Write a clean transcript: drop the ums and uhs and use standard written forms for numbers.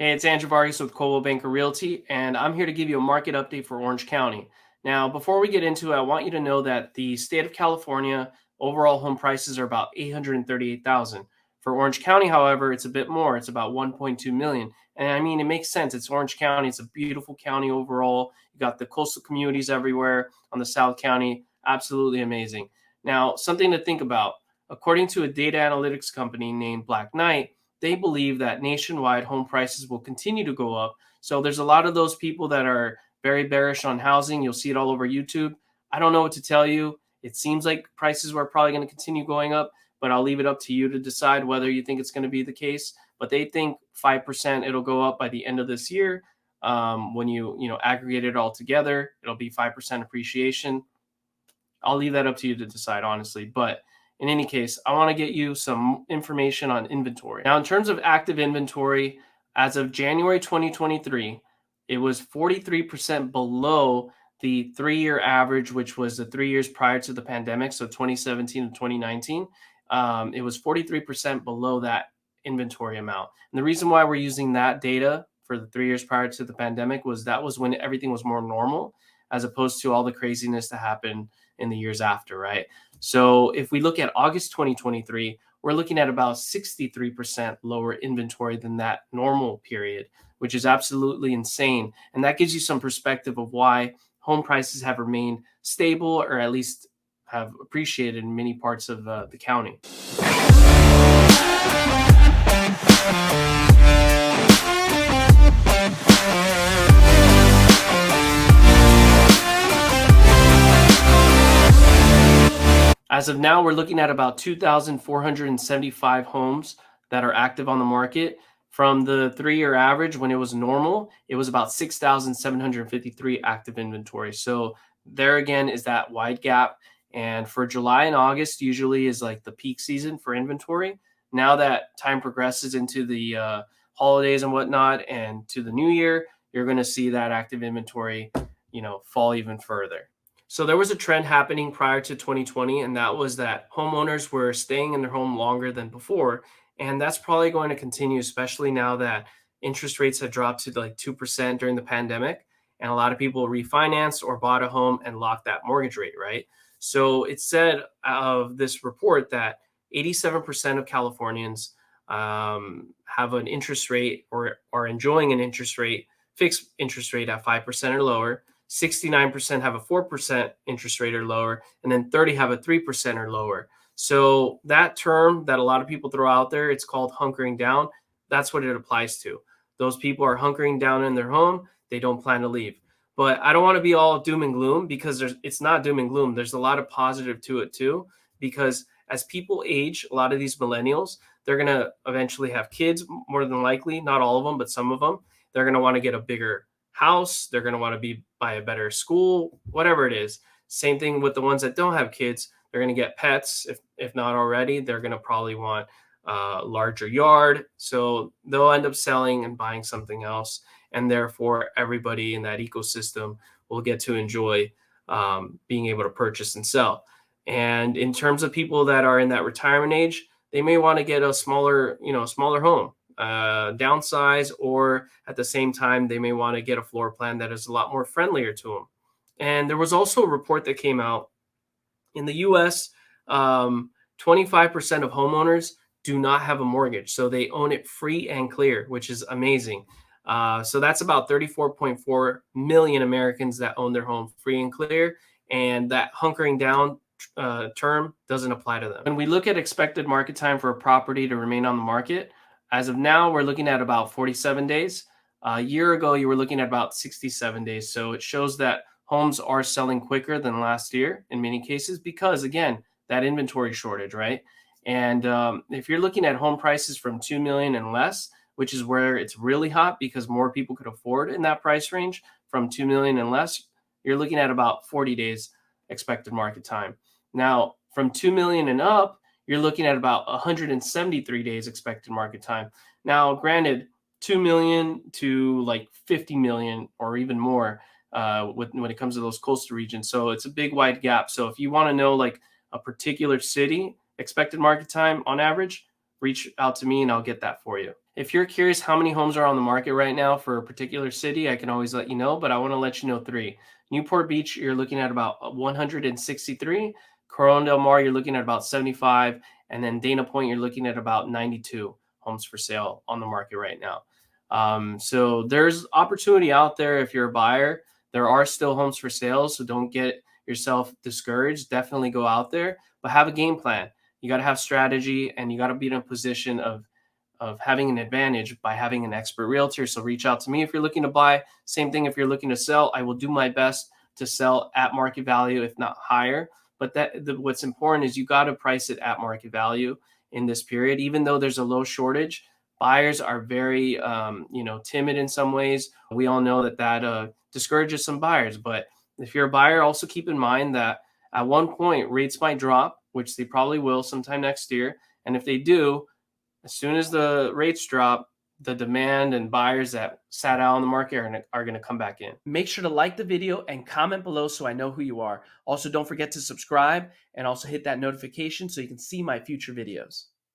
Hey, it's Andrew Vargas with Coldwell Banker Realty, and I'm here to give you a market update for Orange County. Now, before we get into it, I want you to know that the state of California overall home prices are about 838,000. For Orange County, however, it's a bit more. It's about 1.2 million. And I mean, it makes sense. It's Orange County. It's a beautiful county overall. You got the coastal communities everywhere on the South County. Absolutely amazing. Now, something to think about. According to a data analytics company named Black Knight, they believe that nationwide home prices will continue to go up. So there's a lot of those people that are very bearish on housing. You'll see it all over YouTube. I don't know what to tell you. It seems like prices are probably going to continue going up, but I'll leave it up to you to decide whether you think it's going to be the case. But they think 5% it'll go up by the end of this year. When you aggregate it all together, it'll be 5% appreciation. I'll leave that up to you to decide, honestly. But in any case, I want to get you some information on inventory. Now, in terms of active inventory, as of January 2023, it was 43% below the 3-year average, which was the 3 years prior to the pandemic. So 2017 to 2019, it was 43% below that inventory amount. And the reason why we're using that data for the 3 years prior to the pandemic was that was when everything was more normal, as opposed to all the craziness that happened in the years after, right? So if we look at August 2023, we're looking at about 63% lower inventory than that normal period, which is absolutely insane. And that gives you some perspective of why home prices have remained stable, or at least have appreciated in many parts of the county. As of now, we're looking at about 2,475 homes that are active on the market. From the 3-year average, when it was normal, it was about 6,753 active inventory. So there again is that wide gap. And for July and August, usually is like the peak season for inventory. Now that time progresses into the holidays and whatnot, and to the new year, you're going to see that active inventory, fall even further. So there was a trend happening prior to 2020, and that was that homeowners were staying in their home longer than before. And that's probably going to continue, especially now that interest rates have dropped to like 2% during the pandemic. And a lot of people refinanced or bought a home and locked that mortgage rate, right? So it said of this report that 87% of Californians have an interest rate, or are enjoying an fixed interest rate at 5% or lower. 69% have a 4% interest rate or lower, and then 30 have a 3% or lower. So that term that a lot of people throw out there, it's called hunkering down. That's what it applies to. Those people are hunkering down in their home. They don't plan to leave. But I don't want to be all doom and gloom, because it's not doom and gloom. There's a lot of positive to it too, because as people age, a lot of these millennials, they're going to eventually have kids, more than likely, not all of them, but some of them. They're going to want to get a bigger house. They're going to want to buy a better school, whatever it is. Same thing with the ones that don't have kids. They're going to get pets. If not already, they're going to probably want a larger yard. So they'll end up selling and buying something else. And therefore, everybody in that ecosystem will get to enjoy being able to purchase and sell. And in terms of people that are in that retirement age, they may want to get a smaller home, downsize, or at the same time, they may want to get a floor plan that is a lot more friendlier to them. And there was also a report that came out in the US, 25% of homeowners do not have a mortgage. So they own it free and clear, which is amazing. So that's about 34.4 million Americans that own their home free and clear. And that hunkering down term doesn't apply to them. When we look at expected market time for a property to remain on the market, as of now, we're looking at about 47 days. A year ago, you were looking at about 67 days. So it shows that homes are selling quicker than last year in many cases, because, again, that inventory shortage, right? And if you're looking at home prices from 2 million and less, which is where it's really hot because more people could afford in that price range, from 2 million and less, you're looking at about 40 days expected market time. Now, from 2 million and up, you're looking at about 173 days expected market time. Now, granted, 2 million to like 50 million or even more when it comes to those coastal regions. So it's a big wide gap. So if you want to know like a particular city expected market time on average, reach out to me and I'll get that for you. If you're curious how many homes are on the market right now for a particular city, I can always let you know, but I want to let you know three. Newport Beach, you're looking at about 163. Corona Del Mar, you're looking at about 75. And then Dana Point, you're looking at about 92 homes for sale on the market right now. So there's opportunity out there if you're a buyer. There are still homes for sale, so don't get yourself discouraged. Definitely go out there, but have a game plan. You got to have strategy, and you got to be in a position of having an advantage by having an expert realtor. So reach out to me if you're looking to buy. Same thing if you're looking to sell. I will do my best to sell at market value, if not higher. But what's important is you got to price it at market value in this period. Even though there's a low shortage, buyers are very timid in some ways. We all know that discourages some buyers. But if you're a buyer, also keep in mind that at one point rates might drop, which they probably will sometime next year. And if they do, as soon as the rates drop, the demand and buyers that sat out on the market are going to come back in. Make sure to like the video and comment below so I know who you are. Also, don't forget to subscribe and also hit that notification so you can see my future videos.